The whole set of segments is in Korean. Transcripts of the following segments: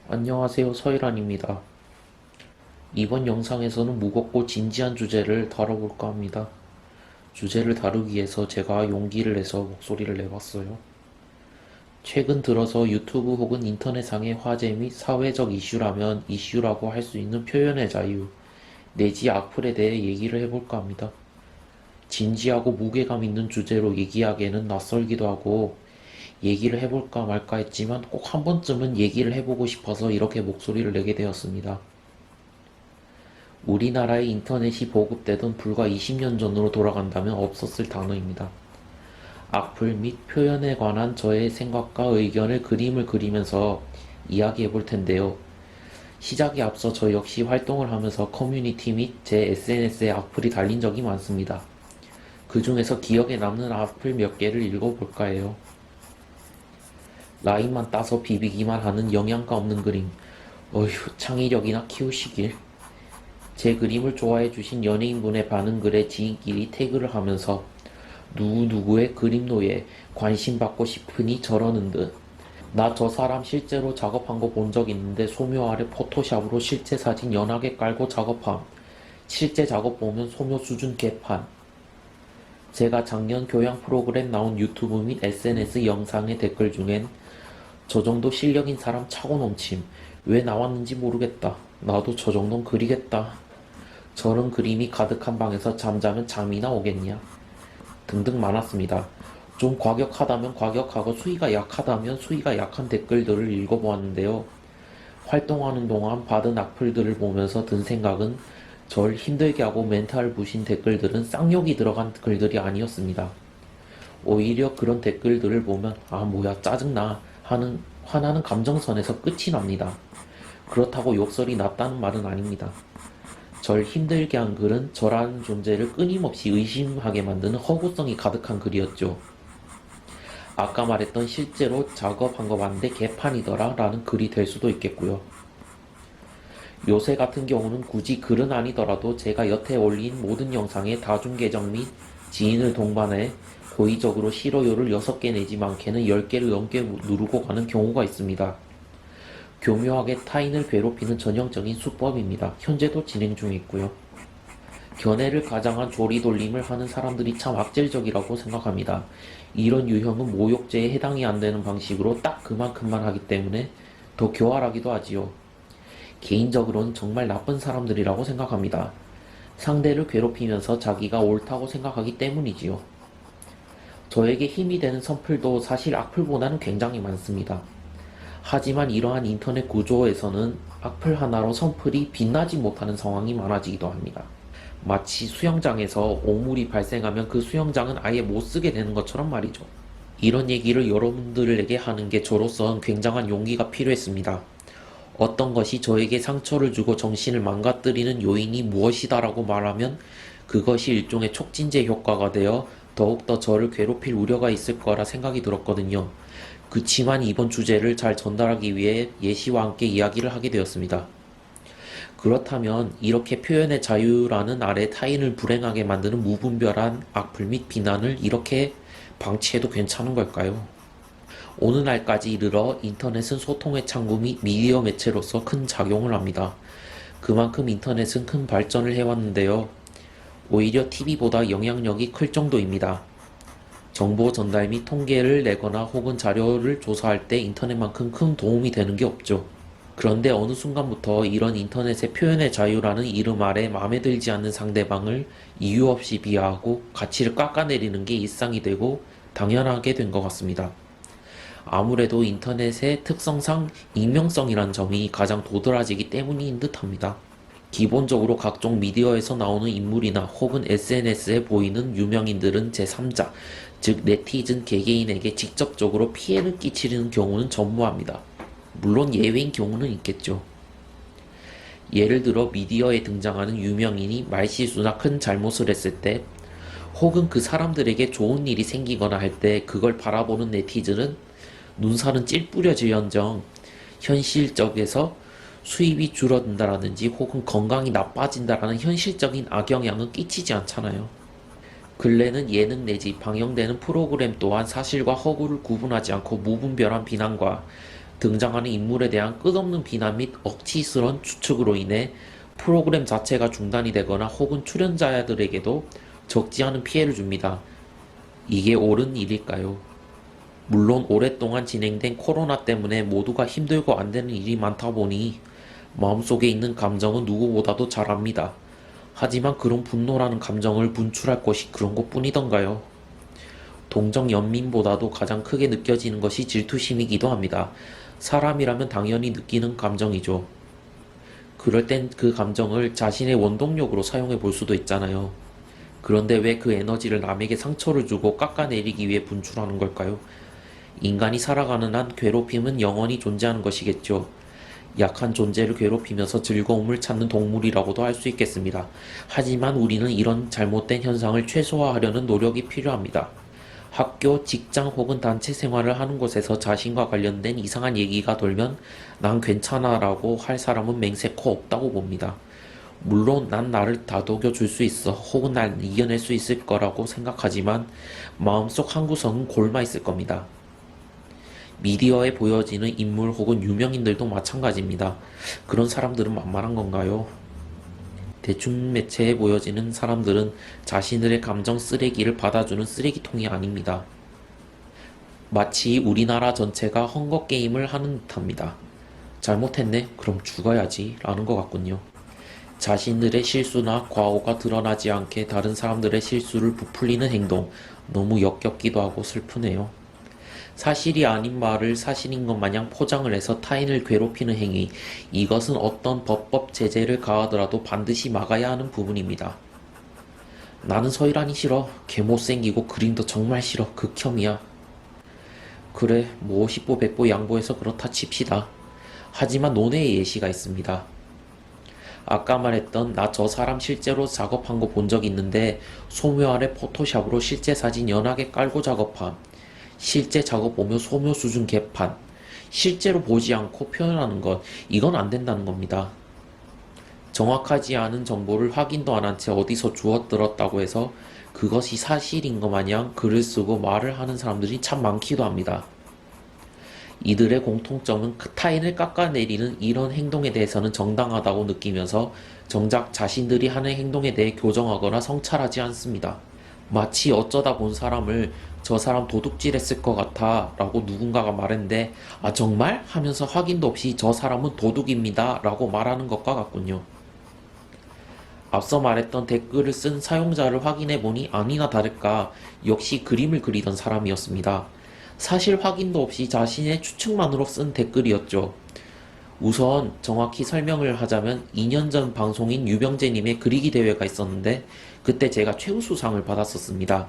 안녕하세요, 서일환입니다. 이번 영상에서는 무겁고 진지한 주제를 다뤄볼까 합니다. 주제를 다루기 위해서 제가 용기를 내서 목소리를 내봤어요. 최근 들어서 유튜브 혹은 인터넷상의 화제 및 사회적 이슈라면 이슈라고 할 수 있는 표현의 자유, 내지 악플에 대해 얘기를 해볼까 합니다. 진지하고 무게감 있는 주제로 얘기하기에는 낯설기도 하고 얘기를 해볼까 말까 했지만 꼭 한 번쯤은 얘기를 해보고 싶어서 이렇게 목소리를 내게 되었습니다. 우리나라의 인터넷이 보급되던 불과 20년 전으로 돌아간다면 없었을 단어입니다. 악플 및 표현에 관한 저의 생각과 의견을 그림을 그리면서 이야기해 볼 텐데요. 시작에 앞서 저 역시 활동을 하면서 커뮤니티 및 제 SNS에 악플이 달린 적이 많습니다. 그 중에서 기억에 남는 악플 몇 개를 읽어볼까 해요. 라인만 따서 비비기만 하는 영양가 없는 그림. 어휴, 창의력이나 키우시길. 제 그림을 좋아해주신 연예인분의 반응글에 지인끼리 태그를 하면서 누구누구의 그림 노예 관심 받고 싶으니 저러는 듯. 나 저 사람 실제로 작업한 거 본 적 있는데 소묘 아래 포토샵으로 실제 사진 연하게 깔고 작업함. 실제 작업 보면 소묘 수준 개판. 제가 작년 교양 프로그램 나온 유튜브 및 SNS 영상의 댓글 중엔 저 정도 실력인 사람 차고 넘침. 왜 나왔는지 모르겠다. 나도 저 정도는 그리겠다. 저런 그림이 가득한 방에서 잠자면 잠이나 오겠냐. 등등 많았습니다. 좀 과격하다면 과격하고 수위가 약하다면 수위가 약한 댓글들을 읽어보았는데요. 활동하는 동안 받은 악플들을 보면서 든 생각은 절 힘들게 하고 멘탈 부신 댓글들은 쌍욕이 들어간 글들이 아니었습니다. 오히려 그런 댓글들을 보면 아 뭐야 짜증나 하는 화나는 감정선에서 끝이 납니다. 그렇다고 욕설이 낫다는 말은 아닙니다. 절 힘들게 한 글은 저라는 존재를 끊임없이 의심하게 만드는 허구성이 가득한 글이었죠. 아까 말했던 실제로 작업한 거 봤는데 개판이더라 라는 글이 될 수도 있겠고요. 요새 같은 경우는 굳이 글은 아니더라도 제가 여태 올린 모든 영상에 다중 계정 및 지인을 동반해 고의적으로 싫어요를 6개 내지 많게는 10개를 넘게 누르고 가는 경우가 있습니다. 교묘하게 타인을 괴롭히는 전형적인 수법입니다. 현재도 진행 중에 있고요. 견해를 가장한 조리돌림을 하는 사람들이 참 악질적이라고 생각합니다. 이런 유형은 모욕죄에 해당이 안 되는 방식으로 딱 그만큼만 하기 때문에 더 교활하기도 하지요. 개인적으로는 정말 나쁜 사람들이라고 생각합니다. 상대를 괴롭히면서 자기가 옳다고 생각하기 때문이지요. 저에게 힘이 되는 선플도 사실 악플보다는 굉장히 많습니다. 하지만 이러한 인터넷 구조에서는 악플 하나로 선플이 빛나지 못하는 상황이 많아지기도 합니다. 마치 수영장에서 오물이 발생하면 그 수영장은 아예 못 쓰게 되는 것처럼 말이죠. 이런 얘기를 여러분들에게 하는 게 저로서는 굉장한 용기가 필요했습니다. 어떤 것이 저에게 상처를 주고 정신을 망가뜨리는 요인이 무엇이다라고 말하면 그것이 일종의 촉진제 효과가 되어 더욱더 저를 괴롭힐 우려가 있을 거라 생각이 들었거든요. 그치만 이번 주제를 잘 전달하기 위해 예시와 함께 이야기를 하게 되었습니다. 그렇다면 이렇게 표현의 자유라는 아래 타인을 불행하게 만드는 무분별한 악플 및 비난을 이렇게 방치해도 괜찮은 걸까요? 오늘날까지 이르러 인터넷은 소통의 창구 및 미디어 매체로서 큰 작용을 합니다. 그만큼 인터넷은 큰 발전을 해왔는데요. 오히려 TV보다 영향력이 클 정도입니다. 정보 전달 및 통계를 내거나 혹은 자료를 조사할 때 인터넷만큼 큰 도움이 되는 게 없죠. 그런데 어느 순간부터 이런 인터넷의 표현의 자유라는 이름 아래 마음에 들지 않는 상대방을 이유 없이 비하하고 가치를 깎아내리는 게 일상이 되고 당연하게 된 것 같습니다. 아무래도 인터넷의 특성상 익명성이란 점이 가장 도드라지기 때문인 듯합니다. 기본적으로 각종 미디어에서 나오는 인물이나 혹은 SNS에 보이는 유명인들은 제3자, 즉 네티즌 개개인에게 직접적으로 피해를 끼치는 경우는 전무합니다. 물론 예외인 경우는 있겠죠. 예를 들어 미디어에 등장하는 유명인이 말실수나 큰 잘못을 했을 때 혹은 그 사람들에게 좋은 일이 생기거나 할 때 그걸 바라보는 네티즌은 눈살은 찔뿌려질언정 현실적에서 수입이 줄어든다라든지 혹은 건강이 나빠진다라는 현실적인 악영향은 끼치지 않잖아요. 근래는 예능 내지 방영되는 프로그램 또한 사실과 허구를 구분하지 않고 무분별한 비난과 등장하는 인물에 대한 끝없는 비난 및 억지스런 추측으로 인해 프로그램 자체가 중단이 되거나 혹은 출연자들에게도 적지 않은 피해를 줍니다. 이게 옳은 일일까요? 물론 오랫동안 진행된 코로나 때문에 모두가 힘들고 안 되는 일이 많다 보니 마음속에 있는 감정은 누구보다도 잘 압니다. 하지만 그런 분노라는 감정을 분출할 것이 그런 것뿐이던가요? 동정 연민보다도 가장 크게 느껴지는 것이 질투심이기도 합니다. 사람이라면 당연히 느끼는 감정이죠. 그럴 땐 그 감정을 자신의 원동력으로 사용해 볼 수도 있잖아요. 그런데 왜 그 에너지를 남에게 상처를 주고 깎아내리기 위해 분출하는 걸까요? 인간이 살아가는 한 괴롭힘은 영원히 존재하는 것이겠죠. 약한 존재를 괴롭히면서 즐거움을 찾는 동물이라고도 할 수 있겠습니다. 하지만 우리는 이런 잘못된 현상을 최소화하려는 노력이 필요합니다. 학교, 직장 혹은 단체 생활을 하는 곳에서 자신과 관련된 이상한 얘기가 돌면 난 괜찮아 라고 할 사람은 맹세코 없다고 봅니다. 물론 난 나를 다독여 줄 수 있어 혹은 날 이겨낼 수 있을 거라고 생각하지만 마음속 한구석은 골마 있을 겁니다. 미디어에 보여지는 인물 혹은 유명인들도 마찬가지입니다. 그런 사람들은 만만한 건가요? 대중 매체에 보여지는 사람들은 자신들의 감정 쓰레기를 받아주는 쓰레기통이 아닙니다. 마치 우리나라 전체가 헝거게임을 하는 듯합니다. 잘못했네? 그럼 죽어야지 라는 것 같군요. 자신들의 실수나 과오가 드러나지 않게 다른 사람들의 실수를 부풀리는 행동, 너무 역겹기도 하고 슬프네요. 사실이 아닌 말을 사실인 것 마냥 포장을 해서 타인을 괴롭히는 행위, 이것은 어떤 법법 제재를 가하더라도 반드시 막아야 하는 부분입니다. 나는 서일환이 싫어. 개 못생기고 그림도 정말 싫어. 극혐이야. 그래, 뭐 50보 100보 양보해서 그렇다 칩시다. 하지만 논외의 예시가 있습니다. 아까 말했던 나 저 사람 실제로 작업한 거 본 적 있는데 소묘 아래 포토샵으로 실제 사진 연하게 깔고 작업함. 실제 작업 보며 소묘 수준 개판. 실제로 보지 않고 표현하는 것, 이건 안 된다는 겁니다. 정확하지 않은 정보를 확인도 안 한 채 어디서 주워들었다고 해서 그것이 사실인 것 마냥 글을 쓰고 말을 하는 사람들이 참 많기도 합니다. 이들의 공통점은 타인을 깎아내리는 이런 행동에 대해서는 정당하다고 느끼면서 정작 자신들이 하는 행동에 대해 교정하거나 성찰하지 않습니다. 마치 어쩌다 본 사람을 저 사람 도둑질했을 것 같아 라고 누군가가 말했는데 아 정말? 하면서 확인도 없이 저 사람은 도둑입니다 라고 말하는 것과 같군요. 앞서 말했던 댓글을 쓴 사용자를 확인해보니 아니나 다를까 역시 그림을 그리던 사람이었습니다. 사실 확인도 없이 자신의 추측만으로 쓴 댓글이었죠. 우선 정확히 설명을 하자면 2년 전 방송인 유병재님의 그리기 대회가 있었는데 그때 제가 최우수상을 받았었습니다.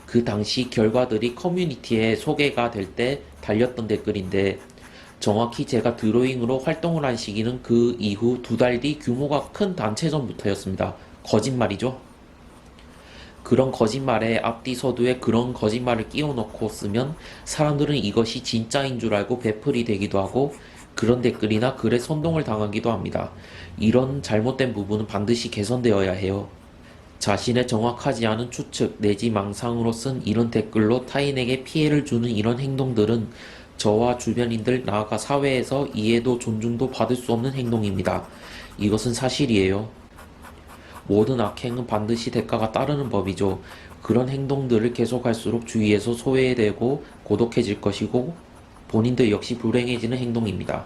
그 당시 결과들이 커뮤니티에 소개가 될 때 달렸던 댓글인데 정확히 제가 드로잉으로 활동을 한 시기는 그 이후 2달 뒤 규모가 큰 단체전부터였습니다. 거짓말이죠? 그런 거짓말에 앞뒤 서두에 그런 거짓말을 끼워넣고 쓰면 사람들은 이것이 진짜인 줄 알고 베풀이 되기도 하고 그런 댓글이나 글에 선동을 당하기도 합니다. 이런 잘못된 부분은 반드시 개선되어야 해요. 자신의 정확하지 않은 추측 내지 망상으로 쓴 이런 댓글로 타인에게 피해를 주는 이런 행동들은 저와 주변인들 나아가 사회에서 이해도 존중도 받을 수 없는 행동입니다. 이것은 사실이에요. 모든 악행은 반드시 대가가 따르는 법이죠. 그런 행동들을 계속할수록 주위에서 소외되고 고독해질 것이고 본인들 역시 불행해지는 행동입니다.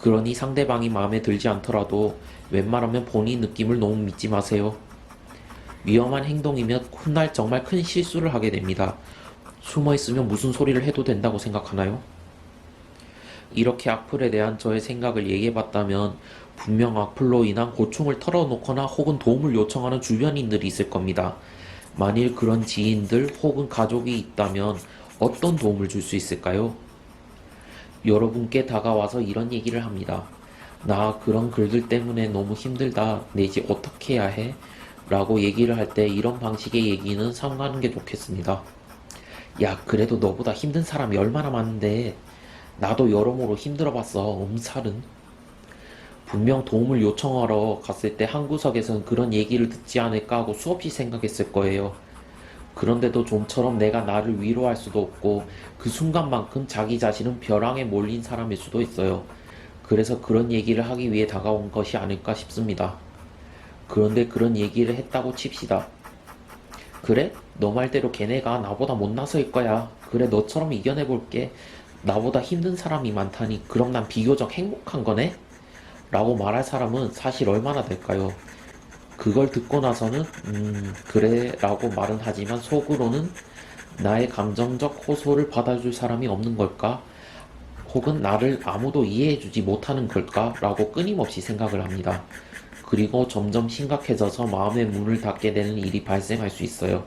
그러니 상대방이 마음에 들지 않더라도 웬만하면 본인 느낌을 너무 믿지 마세요. 위험한 행동이면 훗날 정말 큰 실수를 하게 됩니다. 숨어있으면 무슨 소리를 해도 된다고 생각하나요? 이렇게 악플에 대한 저의 생각을 얘기해봤다면 분명 악플로 인한 고충을 털어놓거나 혹은 도움을 요청하는 주변인들이 있을 겁니다. 만일 그런 지인들 혹은 가족이 있다면 어떤 도움을 줄 수 있을까요? 여러분께 다가와서 이런 얘기를 합니다. 나 그런 글들 때문에 너무 힘들다 내지 어떻게 해야 해? 라고 얘기를 할 때 이런 방식의 얘기는 삼가는 게 좋겠습니다. 야 그래도 너보다 힘든 사람이 얼마나 많은데 나도 여러모로 힘들어봤어 엄살은. 분명 도움을 요청하러 갔을 때 한 구석에선 그런 얘기를 듣지 않을까 하고 수없이 생각했을 거예요. 그런데도 좀처럼 내가 나를 위로할 수도 없고 그 순간만큼 자기 자신은 벼랑에 몰린 사람일 수도 있어요. 그래서 그런 얘기를 하기 위해 다가온 것이 아닐까 싶습니다. 그런데 그런 얘기를 했다고 칩시다. 그래? 너 말대로 걔네가 나보다 못나서일 거야. 그래, 너처럼 이겨내볼게. 나보다 힘든 사람이 많다니 그럼 난 비교적 행복한 거네? 라고 말할 사람은 사실 얼마나 될까요? 그걸 듣고 나서는 그래 라고 말은 하지만 속으로는 나의 감정적 호소를 받아줄 사람이 없는 걸까? 혹은 나를 아무도 이해해주지 못하는 걸까? 라고 끊임없이 생각을 합니다. 그리고 점점 심각해져서 마음의 문을 닫게 되는 일이 발생할 수 있어요.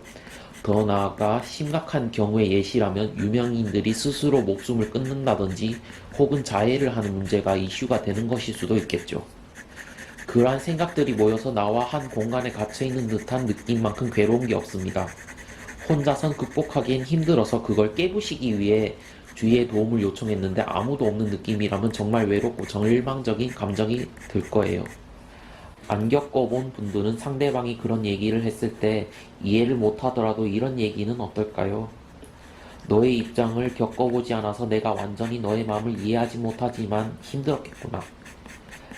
더 나아가 심각한 경우의 예시라면 유명인들이 스스로 목숨을 끊는다든지 혹은 자해를 하는 문제가 이슈가 되는 것일 수도 있겠죠. 그러한 생각들이 모여서 나와 한 공간에 갇혀있는 듯한 느낌만큼 괴로운 게 없습니다. 혼자선 극복하기엔 힘들어서 그걸 깨부시기 위해 주위의 도움을 요청했는데 아무도 없는 느낌이라면 정말 외롭고 절망적인 감정이 들 거예요. 안 겪어본 분들은 상대방이 그런 얘기를 했을 때 이해를 못하더라도 이런 얘기는 어떨까요? 너의 입장을 겪어보지 않아서 내가 완전히 너의 마음을 이해하지 못하지만 힘들었겠구나.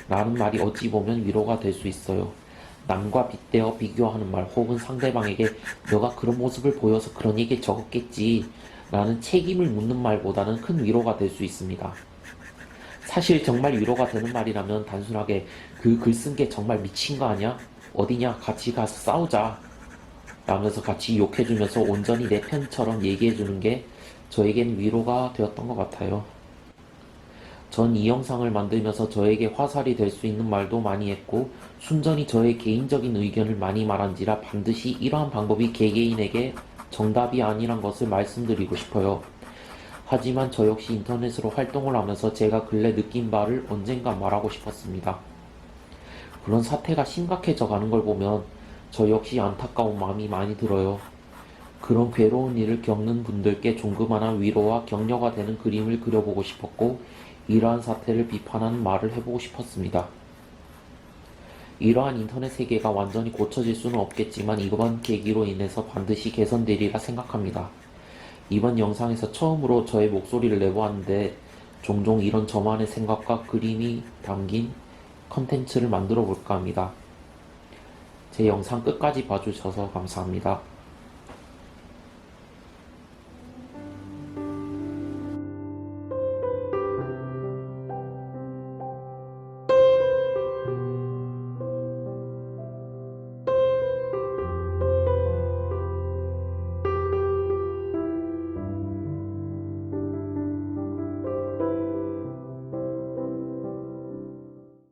라는 말이 어찌 보면 위로가 될 수 있어요. 남과 빗대어 비교하는 말 혹은 상대방에게 너가 그런 모습을 보여서 그런 얘기를 적었겠지 라는 책임을 묻는 말보다는 큰 위로가 될 수 있습니다. 사실 정말 위로가 되는 말이라면 단순하게 그 글 쓴 게 정말 미친 거 아니야? 어디냐? 같이 가서 싸우자 라면서 같이 욕해주면서 온전히 내 편처럼 얘기해주는 게 저에겐 위로가 되었던 것 같아요. 전 이 영상을 만들면서 저에게 화살이 될 수 있는 말도 많이 했고 순전히 저의 개인적인 의견을 많이 말한지라 반드시 이러한 방법이 개개인에게 정답이 아니란 것을 말씀드리고 싶어요. 하지만 저 역시 인터넷으로 활동을 하면서 제가 근래 느낀 바를 언젠가 말하고 싶었습니다. 그런 사태가 심각해져 가는 걸 보면 저 역시 안타까운 마음이 많이 들어요. 그런 괴로운 일을 겪는 분들께 조그마한 위로와 격려가 되는 그림을 그려보고 싶었고 이러한 사태를 비판하는 말을 해보고 싶었습니다. 이러한 인터넷 세계가 완전히 고쳐질 수는 없겠지만 이번 계기로 인해서 반드시 개선되리라 생각합니다. 이번 영상에서 처음으로 저의 목소리를 내보았는데 종종 이런 저만의 생각과 그림이 담긴 컨텐츠를 만들어 볼까 합니다. 제 영상 끝까지 봐주셔서 감사합니다.